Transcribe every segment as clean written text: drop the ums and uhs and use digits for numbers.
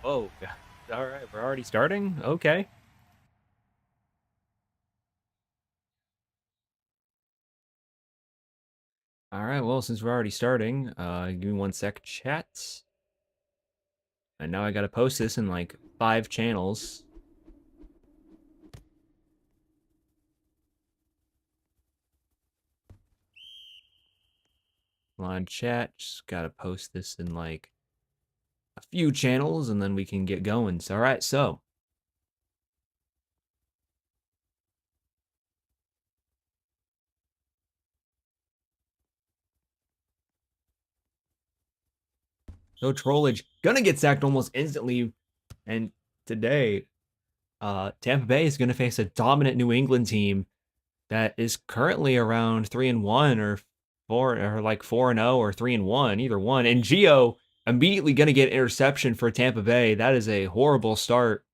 Oh, all right. We're already starting? Okay. All right. Well, since we're already starting, give me 1 sec, chat. And now I gotta post this in like 5 channels. On chat, just gotta post this in like a few channels and then we can get going. So, all right. So Trollage gonna get sacked almost instantly. And today, Tampa Bay is gonna face a dominant New England team that is currently around 3-1 or like 4-0 or 3-1, either one. And Gio immediately going to get interception for Tampa Bay. That is a horrible start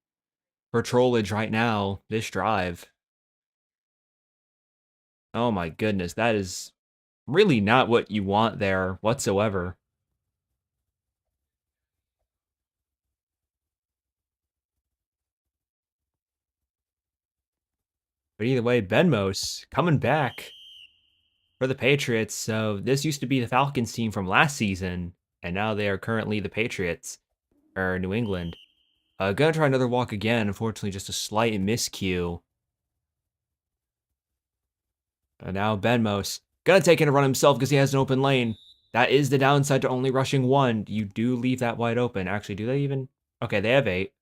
for Trollage right now. This drive. Oh my goodness, that is really not what you want there whatsoever. But either way, Benmos coming back for the Patriots. So this used to be the Falcons team from last season, and now they are currently the Patriots, or New England. Gonna try another walk again. Unfortunately, just a slight miscue. And now Benmos gonna take in a run himself because he has an open lane. That is the downside to only rushing one. You do leave that wide open. Actually, do they even? Okay, they have 8.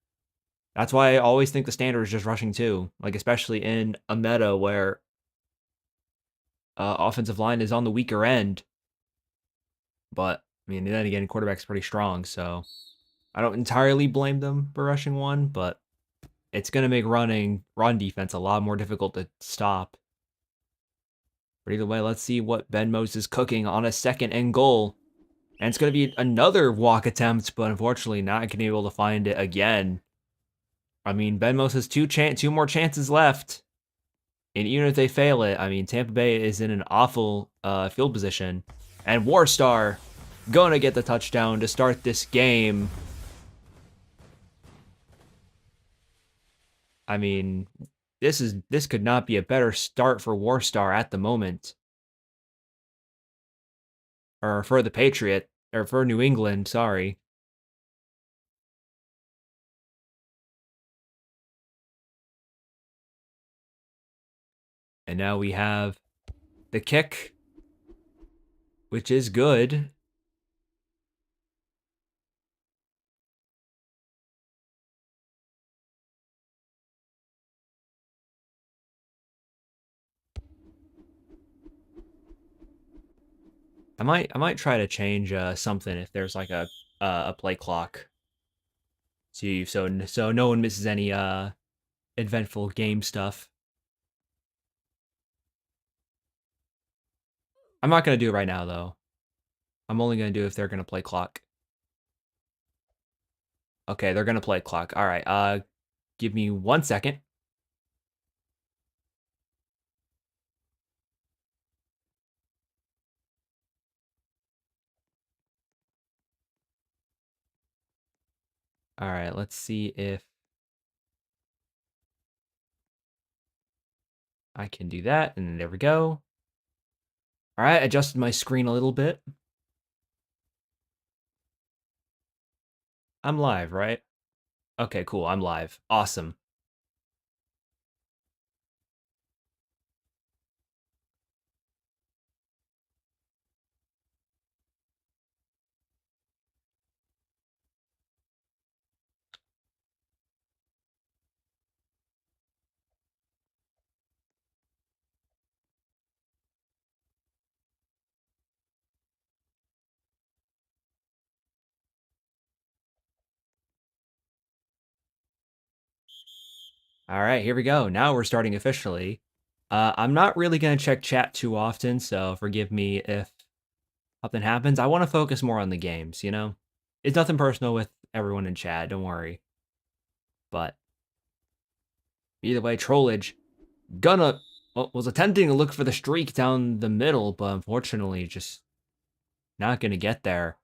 That's why I always think the standard is just rushing 2. Like, especially in a meta where offensive line is on the weaker end. But, I mean, then again, quarterback's pretty strong, so I don't entirely blame them for rushing 1, but it's going to make run defense a lot more difficult to stop. But either way, let's see what Benmos is cooking on a 2nd and goal. And it's going to be another walk attempt, but unfortunately not going to be able to find it again. I mean, Benmos has two more chances left. And even if they fail it, I mean, Tampa Bay is in an awful field position. And Warstar going to get the touchdown to start this game. I mean, this could not be a better start for Warstar at the moment. Or for the Patriot, or for New England, sorry. And now we have the kick, which is good. I might try to change something if there's like a play clock. So no one misses any eventful game stuff. I'm not gonna do it right now though. I'm only gonna do it if they're gonna play clock. Okay, they're gonna play clock. All right. Give me 1 second. All right. Let's see if I can do that. And there we go. All right. Adjusted my screen a little bit. I'm live, right? Okay, cool. I'm live. Awesome. All right, here we go. Now we're starting officially. I'm not really going to check chat too often, so forgive me if something happens. I want to focus more on the games, you know? It's nothing personal with everyone in chat, don't worry. But either way, Trollage was attempting to look for the streak down the middle, but unfortunately just not going to get there.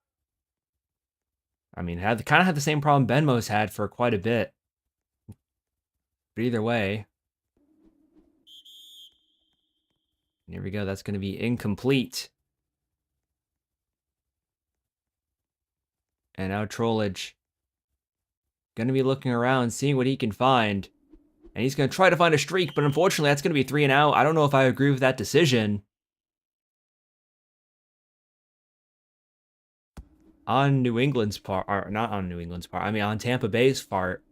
I mean, kind of had the same problem Benmo's had for quite a bit. But either way, here we go. That's going to be incomplete. And now Trollage going to be looking around, seeing what he can find. And he's going to try to find a streak, but unfortunately, that's going to be 3 and out. I don't know if I agree with that decision. On New England's part, or not on New England's part, I mean on Tampa Bay's part.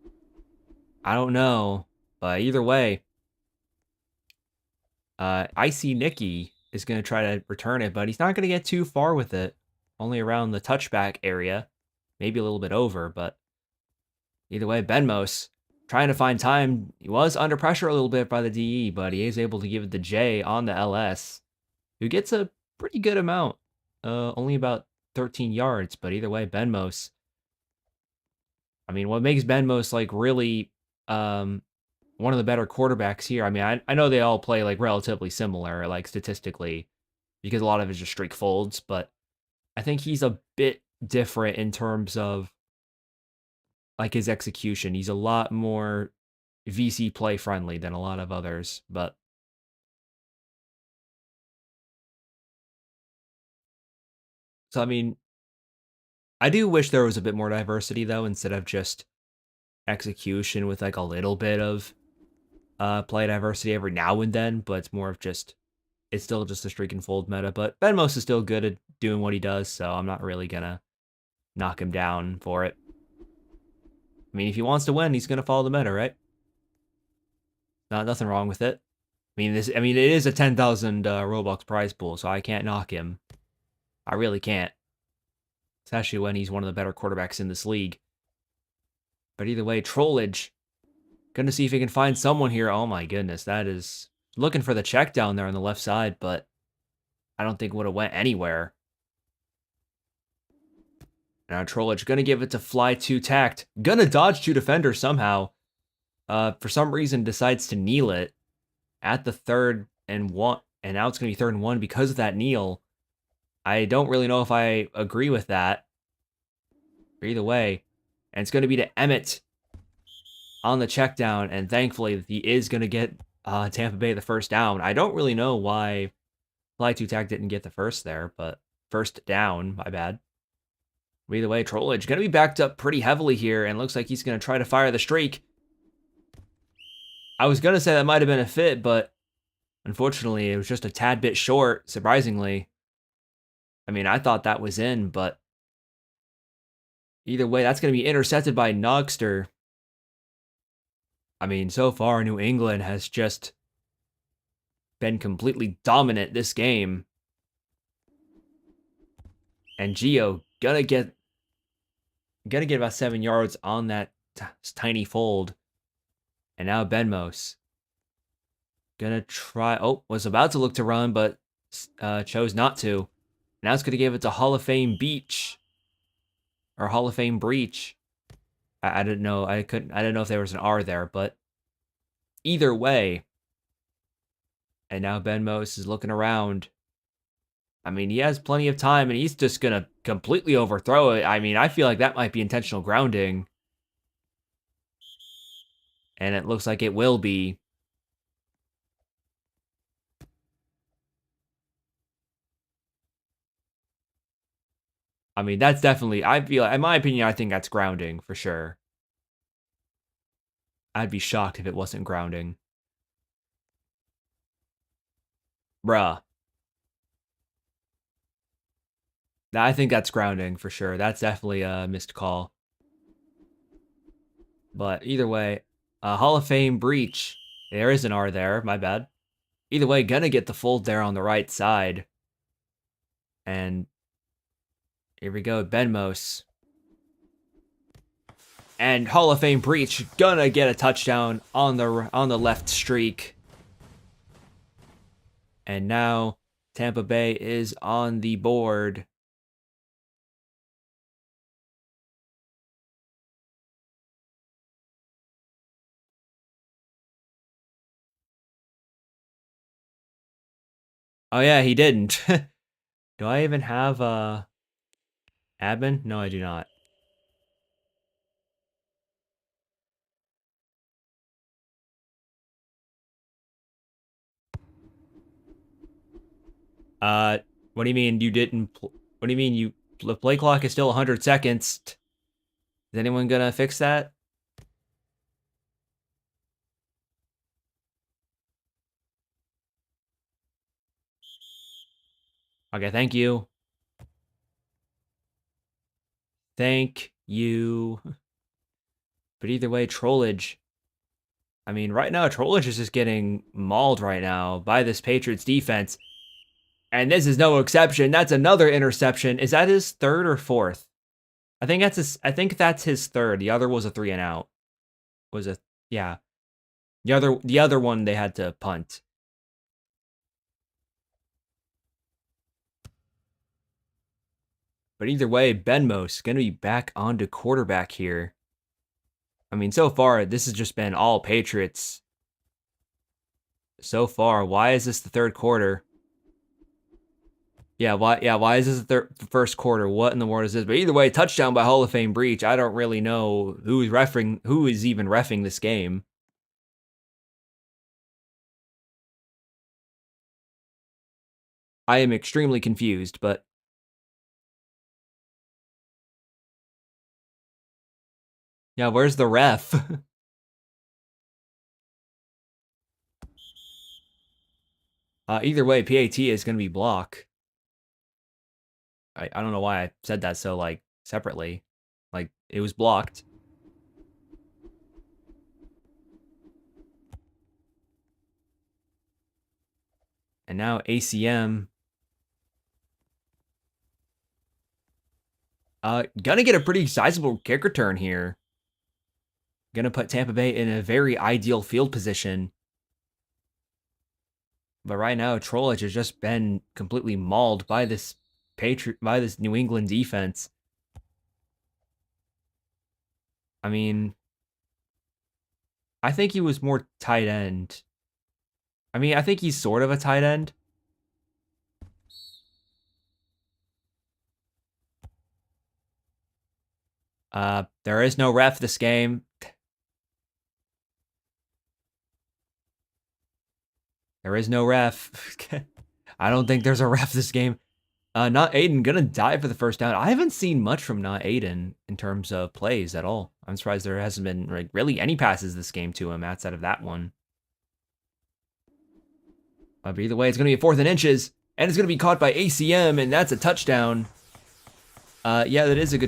I don't know, but either way, Icy Nicky is going to try to return it, but he's not going to get too far with it. Only around the touchback area, maybe a little bit over, but either way, Benmos trying to find time. He was under pressure a little bit by the DE, but he is able to give it to Jay on the LS, who gets a pretty good amount, only about 13 yards, but either way, Benmos. I mean, what makes Benmos like really one of the better quarterbacks here. I mean, I know they all play like relatively similar, like statistically, because a lot of it's just streak folds, but I think he's a bit different in terms of like his execution. He's a lot more VC play friendly than a lot of others, but so I mean, I do wish there was a bit more diversity though, instead of just execution with like a little bit of play diversity every now and then, but it's more of just it's still just a streak and fold meta. But Benmos is still good at doing what he does, so I'm not really gonna knock him down for it. I mean, if he wants to win, he's gonna follow the meta, right? Nothing wrong with it. I mean, it is a 10,000 Robux prize pool, so I can't knock him. I really can't, especially when he's one of the better quarterbacks in this league. But either way, Trollage gonna see if he can find someone here. Oh my goodness, that is looking for the check down there on the left side, but I don't think would have went anywhere. Now Trollage gonna give it to Fly 2 Tact. Gonna dodge 2 defenders somehow. For some reason decides to kneel it at the 3rd and 1. And now it's gonna be 3rd and 1 because of that kneel. I don't really know if I agree with that. But either way. And it's gonna be to Emmett on the check down. And thankfully he is gonna get Tampa Bay the first down. I don't really know why Fly 2 Tact didn't get the first there, but first down, my bad. Either way, Trollage going to be backed up pretty heavily here, and looks like he's going to try to fire the streak. I was going to say that might have been a fit, but unfortunately, it was just a tad bit short, surprisingly. I mean, I thought that was in, but either way, that's going to be intercepted by Nogster. I mean, so far, New England has just been completely dominant this game. And Gio gonna get about 7 yards on that tiny fold. And now Benmos gonna try. Oh, was about to look to run, but chose not to. Now it's gonna give it to Hall of Fame Beach or Hall of Fame Breach. I didn't know. I didn't know if there was an R there, but either way. And now Benmos is looking around. I mean, he has plenty of time, and he's just gonna completely overthrow it. I mean, I feel like that might be intentional grounding. And it looks like it will be. I mean, that's definitely, I feel, in my opinion, I think that's grounding for sure. I'd be shocked if it wasn't grounding. Bruh. I think that's grounding for sure. That's definitely a missed call. But either way, Hall of Fame Breach. There is an R there, my bad. Either way, gonna get the fold there on the right side. And here we go, Benmos. And Hall of Fame Breach gonna get a touchdown on the left streak. And now Tampa Bay is on the board. Oh yeah, he didn't. Do I even have admin? No, I do not. Uh, what do you mean you didn't? What do you mean you? The play clock is still 100 seconds. Is anyone gonna fix that? Okay, thank you. Thank you. But either way, Trollage. I mean, right now, Trollage is just getting mauled right now by this Patriots defense. And this is no exception. That's another interception. Is that his third or fourth? I think that's his third. The other was a 3-and-out. Was a Yeah. The other one they had to punt. But either way, Benmos gonna be back onto quarterback here. I mean, so far this has just been all Patriots. So far, why is this the third quarter? Yeah, why? Yeah, why is this the first quarter? What in the world is this? But either way, touchdown by Hall of Fame Breach. I don't really know who is even reffing this game. I am extremely confused, but yeah, where's the ref? Either way, PAT is going to be block. I don't know why I said that so like separately. Like it was blocked. And now ACM gonna get a pretty sizable kick return here. Gonna put Tampa Bay in a very ideal field position. But right now, Trollage has just been completely mauled by this New England defense. I mean, I think he was more tight end. I mean, I think he's sort of a tight end. There is no ref this game. There is no ref. I don't think there's a ref this game. Not Aiden gonna die for the first down. I haven't seen much from Not Aiden in terms of plays at all. I'm surprised there hasn't been like really any passes this game to him outside of that one. But either way, it's gonna be a 4th and inches, and it's gonna be caught by ACM, and that's a touchdown. Yeah, that is a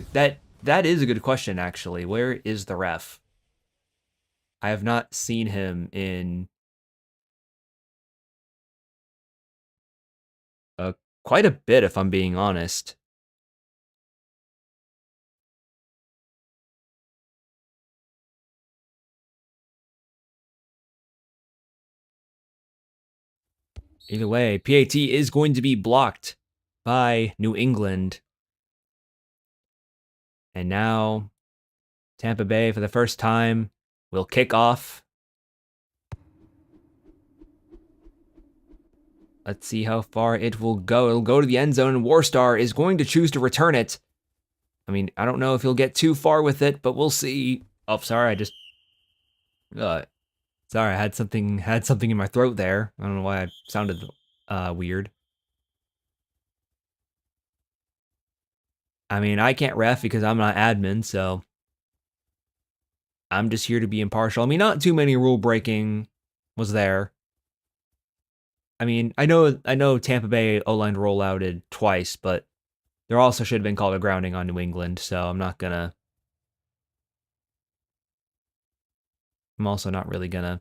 good question actually. Where is the ref? I have not seen him in uh, quite a bit, if I'm being honest. Either way, PAT is going to be blocked by New England. And now Tampa Bay, for the first time, will kick off. Let's see how far it will go. It'll go to the end zone, and Warstar is going to choose to return it. I mean, I don't know if he'll get too far with it, but we'll see. Oh, sorry, sorry, I had something in my throat there. I don't know why I sounded weird. I mean, I can't ref because I'm not admin, so I'm just here to be impartial. I mean, not too many rule breaking was there. I mean, I know Tampa Bay O-line rollouted twice, but there also should have been called a grounding on New England, so I'm also not really gonna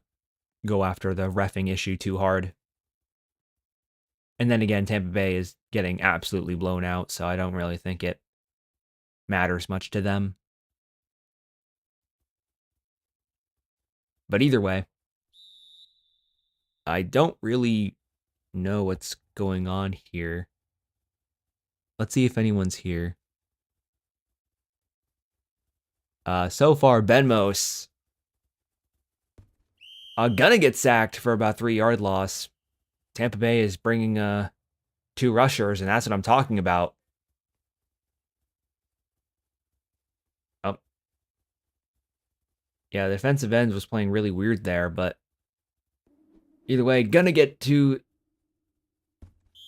go after the reffing issue too hard. And then again, Tampa Bay is getting absolutely blown out, so I don't really think it matters much to them. But either way, I don't really know what's going on here. Let's see if anyone's here. So far, Benmos gonna get sacked for about 3-yard loss. Tampa Bay is bringing 2 rushers, and that's what I'm talking about. Oh, yeah, the defensive end was playing really weird there, but either way, gonna get to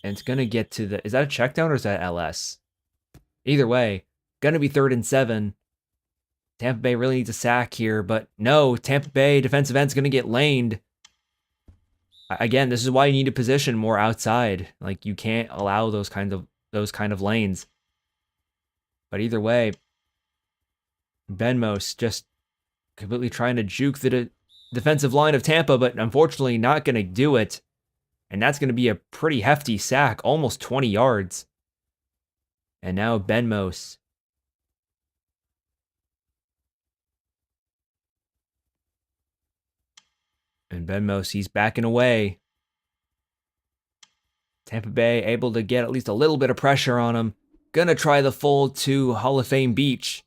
And it's going to get to the... Is that a check down or is that LS? Either way, going to be 3rd and 7. Tampa Bay really needs a sack here, but no, Tampa Bay defensive end's going to get laned. Again, this is why you need to position more outside. Like, you can't allow those kind of lanes. But either way, Benmos just completely trying to juke the defensive line of Tampa, but unfortunately not going to do it. And that's going to be a pretty hefty sack, almost 20 yards. And now Benmos. And Benmos, he's backing away. Tampa Bay able to get at least a little bit of pressure on him. Gonna try the full to Hall of Fame Beach.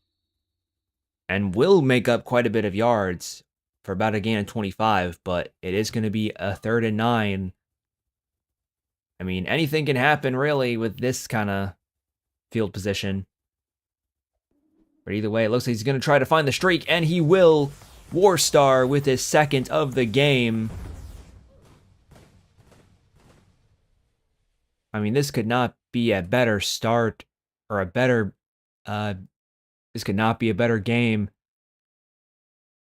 And will make up quite a bit of yards for about a gain of 25, but it is going to be a 3rd and 9. I mean, anything can happen, really, with this kind of field position. But either way, it looks like he's going to try to find the streak, and he will. Warstar with his 2nd of the game. I mean, this could not be a better start, or a better... this could not be a better game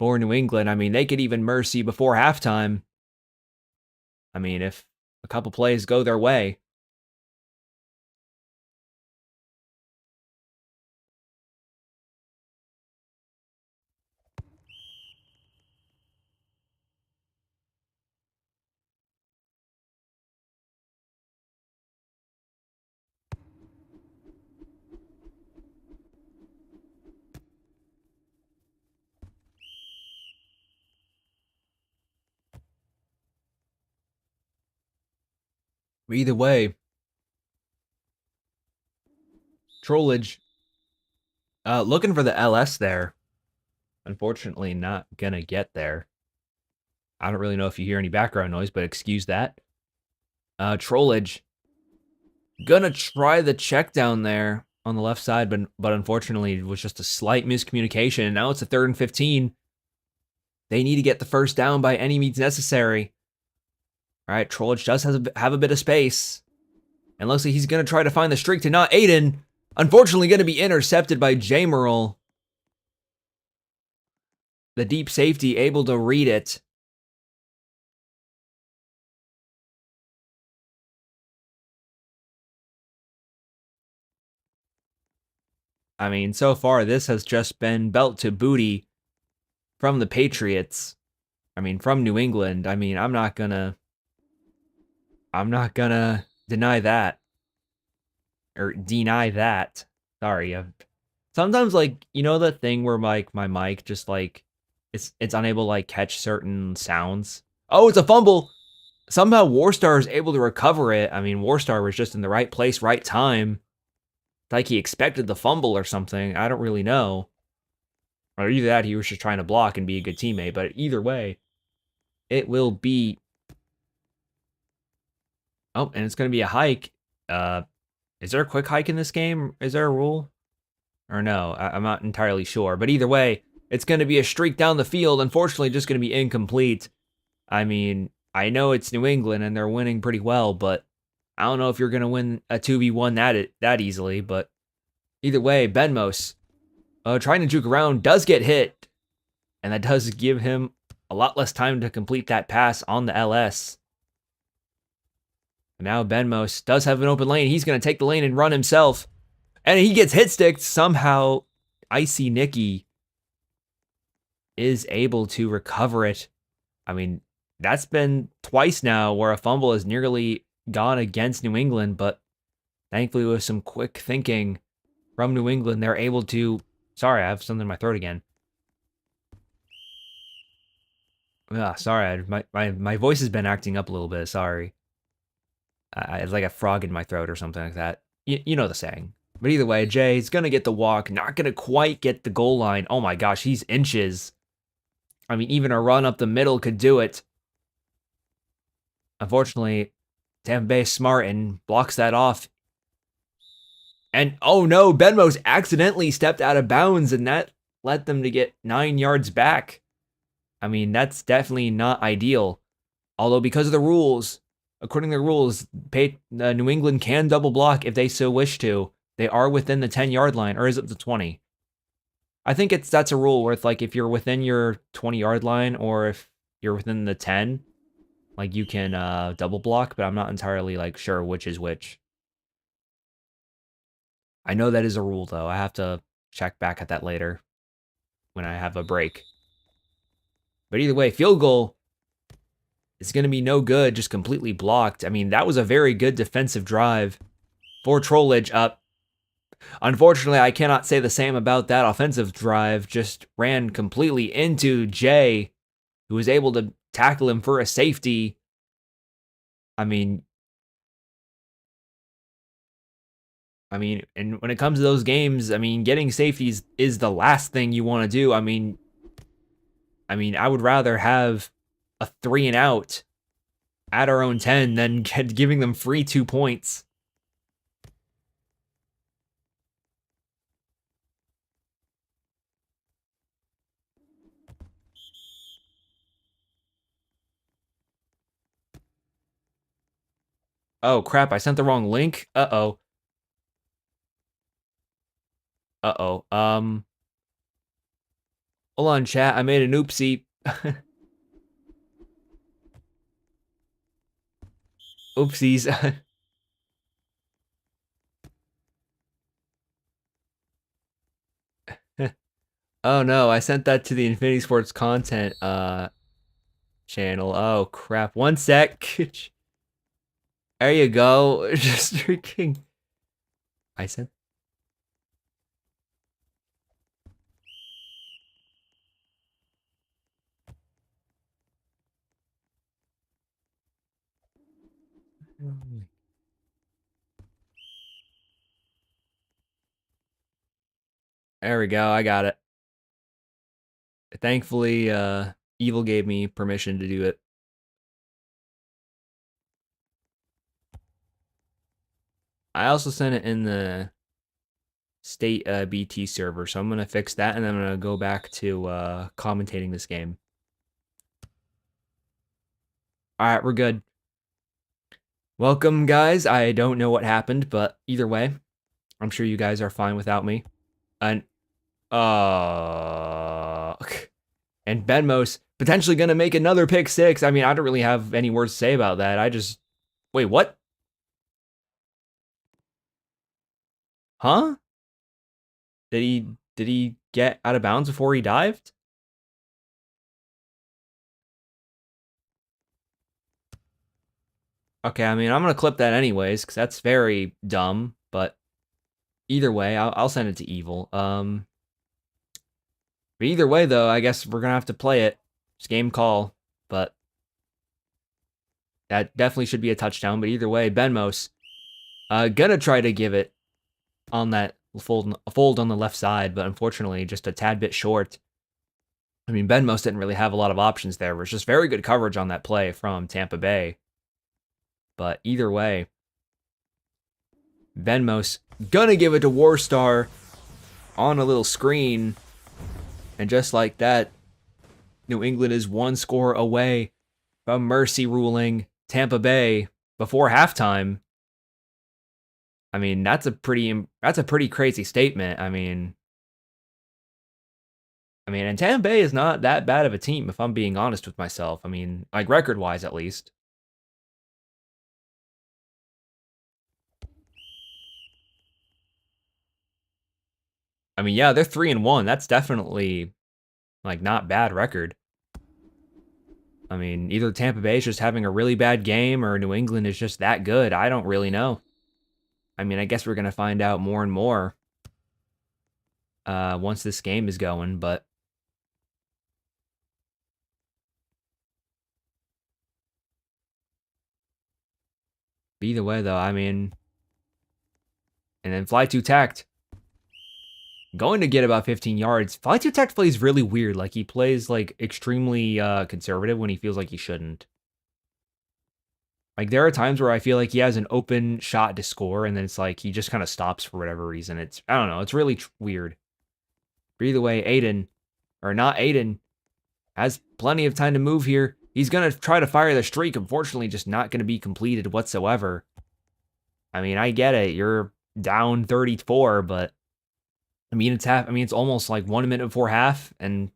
for New England. I mean, they could even mercy before halftime. I mean, if a couple plays go their way. Either way, Trollage looking for the LS there. Unfortunately, not gonna get there. I don't really know if you hear any background noise, but excuse that. Trollage gonna try the check down there on the left side, but unfortunately it was just a slight miscommunication. And now it's a 3rd and 15. They need to get the first down by any means necessary. All right, Trollage does have a bit of space. And looks like he's going to try to find the streak to not Aiden. Unfortunately, going to be intercepted by J. Merle. The deep safety able to read it. I mean, so far, this has just been belt to booty from the Patriots. I mean, from New England. I mean, I'm not gonna deny that. Or deny that. Sorry. Sometimes, like, you know the thing where my mic just, like, it's unable to, like, catch certain sounds? Oh, it's a fumble! Somehow Warstar is able to recover it. I mean, Warstar was just in the right place, right time. Like he expected the fumble or something. I don't really know. Or either that, he was just trying to block and be a good teammate. But either way, it will be... Oh, and it's going to be a hike. Is there a quick hike in this game? Is there a rule? Or no, I'm not entirely sure. But either way, it's going to be a streak down the field. Unfortunately, just going to be incomplete. I mean, I know it's New England and they're winning pretty well, but I don't know if you're going to win a 2v1 that easily. But either way, Benmos, trying to juke around, does get hit. And that does give him a lot less time to complete that pass on the LS. And now Benmos does have an open lane. He's going to take the lane and run himself. And he gets hit sticked. Somehow, Icy Nicky is able to recover it. I mean, that's been twice now where a fumble has nearly gone against New England, but thankfully with some quick thinking from New England, they're able to... Sorry, I have something in my throat again. Sorry, my voice has been acting up a little bit, sorry. It's like a frog in my throat or something like that. You know the saying. But either way, Jay's going to get the walk, not going to quite get the goal line. Oh my gosh, he's inches. I mean, even a run up the middle could do it. Unfortunately, Tampa Bay smart and blocks that off. And oh no, Benmos accidentally stepped out of bounds and that led them to get 9 yards back. I mean, that's definitely not ideal. Although because of the rules, according to the rules, New England can double block if they so wish to. They are within the 10-yard line, or is it the 20? I think that's a rule where it's like if you're within your 20-yard line or if you're within the 10, like you can double block, but I'm not entirely like sure which is which. I know that is a rule though. I have to check back at that later when I have a break. But either way, field goal is going to be no good, just completely blocked. I mean, that was a very good defensive drive for Trollage up. Unfortunately, I cannot say the same about that offensive drive. Just ran completely into Jay, who was able to tackle him for a safety. I mean, and when it comes to those games, I mean, getting safeties is the last thing you want to do. I mean, I would rather have a 3 and out at our own 10 than giving them free 2 points. Oh crap, I sent the wrong link. Uh-oh. Uh-oh. Hold on, chat. I made an oopsie. Oopsies. Oh no, I sent that to the Infinity Sports content channel. Oh crap. One sec. There you go. Just freaking. I sent. There we go. I got it. Thankfully, Evil gave me permission to do it. I also sent it in the state BT server, so I'm gonna fix that, and then I'm gonna go back to commentating this game. All right, we're good. Welcome, guys. I don't know what happened, but either way, I'm sure you guys are fine without me. And and Benmos potentially gonna make another pick 6. I mean, I don't really have any words to say about that. I just wait, what? Huh? Did he get out of bounds before he dived? Okay, I mean, I'm gonna clip that anyways, because that's very dumb, but either way, I'll send it to Evil. But either way, though, I guess we're gonna have to play it. It's game call, but that definitely should be a touchdown. But either way, Benmos gonna try to give it on that fold on the left side, but unfortunately, just a tad bit short. I mean, Benmos didn't really have a lot of options there. It was just very good coverage on that play from Tampa Bay. But either way, Benmos gonna give it to Warstar on a little screen. And just like that, New England is 1 score away from mercy ruling Tampa Bay before halftime. I mean, that's a pretty crazy statement. I mean, and Tampa Bay is not that bad of a team, if I'm being honest with myself. I mean, like record-wise at least. I mean, yeah, they're 3-1. That's definitely like not bad record. I mean, either Tampa Bay is just having a really bad game or New England is just that good. I don't really know. I mean, I guess we're gonna find out more and more once this game is going, but either way, though, I mean, and then Fly 2 tacked. Going to get about 15 yards. Fly 2 tacked plays really weird. Like, he plays, like, extremely conservative when he feels like he shouldn't. Like, there are times where I feel like he has an open shot to score, and then it's like he just kind of stops for whatever reason. I don't know, it's really weird. But either way, Aiden, or not Aiden, has plenty of time to move here. He's going to try to fire the streak. Unfortunately, just not going to be completed whatsoever. I mean, I get it. You're down 34, but I mean, it's almost like 1 minute before half. And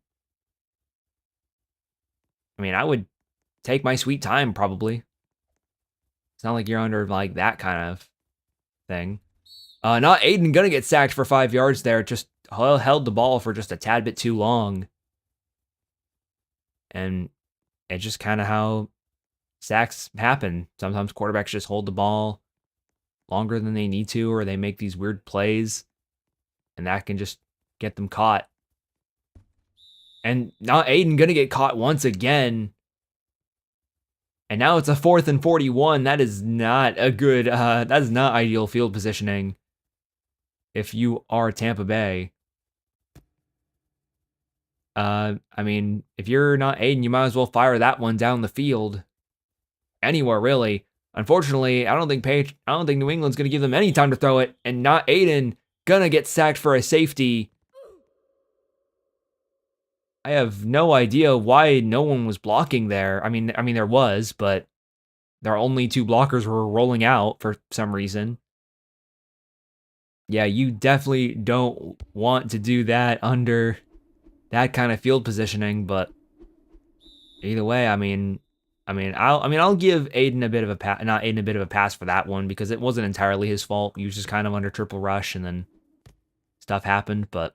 I mean, I would take my sweet time probably. It's not like you're under like that kind of thing. Not Aiden gonna get sacked for 5 yards there. Just held the ball for just a tad bit too long. And it's just kind of how sacks happen. Sometimes quarterbacks just hold the ball longer than they need to, or they make these weird plays, and that can just get them caught. And now Aiden gonna get caught once again. And now it's a 4th and 41. That is not a good, that is not ideal field positioning if you are Tampa Bay. I mean, if you're not Aiden, you might as well fire that one down the field. Anywhere, really. Unfortunately, I don't think New England's gonna give them any time to throw it, and not Aiden gonna get sacked for a safety. I have no idea why no one was blocking there. I mean there was, but their only 2 blockers were rolling out for some reason. Yeah, you definitely don't want to do that under that kind of field positioning, but either way, I'll give Aiden a bit of a not Aiden a bit of a pass for that one because it wasn't entirely his fault. He was just kind of under triple rush and then stuff happened, but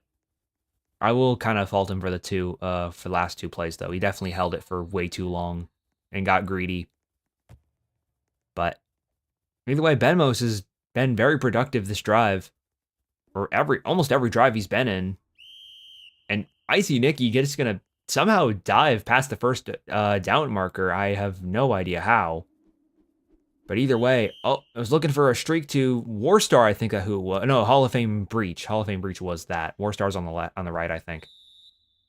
I will kind of fault him for the last 2 plays though. He definitely held it for way too long and got greedy. But either way, Benmos has been very productive this drive. Or almost every drive he's been in. And Icy Nicky gets gonna somehow dive past the first down marker. I have no idea how. But either way, I was looking for a streak to Warstar, I think who it was. No, Hall of Fame Breach. Hall of Fame Breach was that. Warstar's on the right, I think.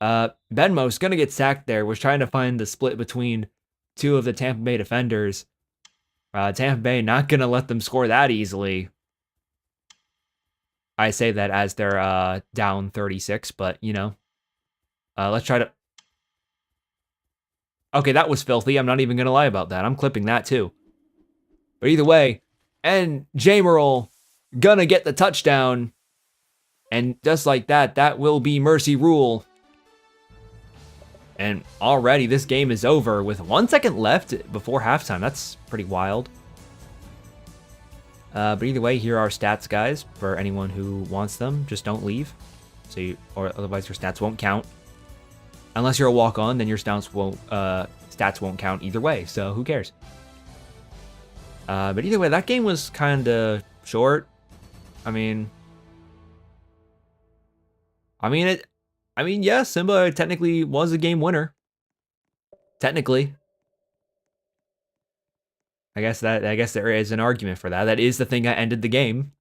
Benmo's gonna get sacked there. Was trying to find the split between 2 of the Tampa Bay defenders. Tampa Bay not gonna let them score that easily. I say that as they're down 36, but you know. Let's try to. Okay, that was filthy. I'm not even gonna lie about that. I'm clipping that too. But either way, and Jamerl gonna get the touchdown. And just like that, that will be mercy rule. And already this game is over with 1 second left before halftime. That's pretty wild. But either way, here are stats, guys, for anyone who wants them. Just don't leave, or otherwise your stats won't count. Unless you're a walk-on, then your stats won't count either way. So who cares? But either way, that game was kind of short. Yeah, Simba technically was a game winner. Technically. I guess there is an argument for that. That is the thing that ended the game.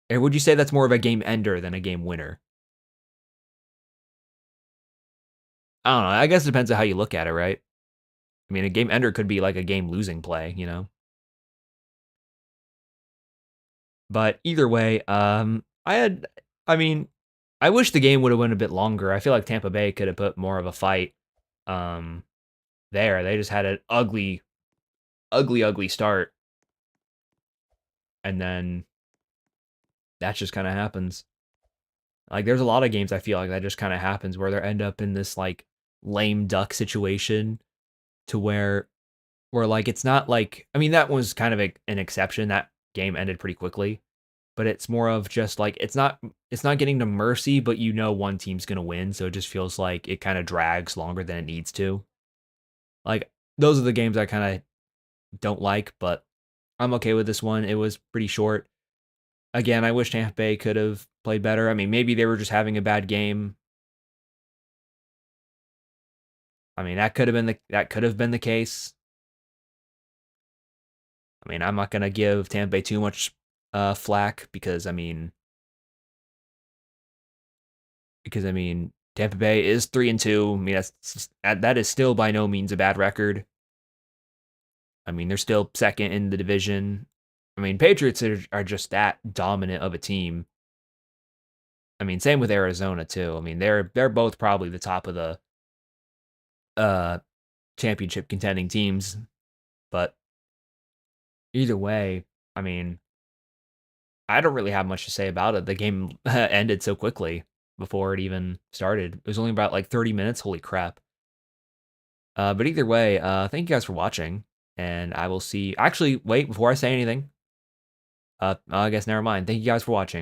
Or would you say that's more of a game ender than a game winner? I don't know. I guess it depends on how you look at it, right? I mean, a game ender could be like a game losing play, you know? But either way, I wish the game would have went a bit longer. I feel like Tampa Bay could have put more of a fight there. They just had an ugly start. And then that just kind of happens. Like, there's a lot of games I feel like that just kind of happens where they end up in this, like, lame duck situation to where like, it's not like, I mean, that was kind of an exception. That game ended pretty quickly. But it's more of just, like, it's not getting to mercy, but you know one team's going to win, so it just feels like it kind of drags longer than it needs to. Like, those are the games I kind of don't like, but I'm okay with this one. It was pretty short. Again, I wish Tampa Bay could have played better. I mean, maybe they were just having a bad game. I mean, that could have been the case. I mean, I'm not gonna give Tampa Bay too much flack because I mean, Tampa Bay is 3-2. I mean, that is still by no means a bad record. I mean, they're still second in the division. I mean, Patriots are just that dominant of a team. I mean, same with Arizona too. I mean, they're both probably the top of the uh championship contending teams. But either way, I mean, I don't really have much to say about it. The game ended so quickly before it even started. It was only about like 30 minutes. Holy crap. But either way, thank you guys for watching, and I will see. Actually, wait, before I say anything, I guess never mind. Thank you guys for watching.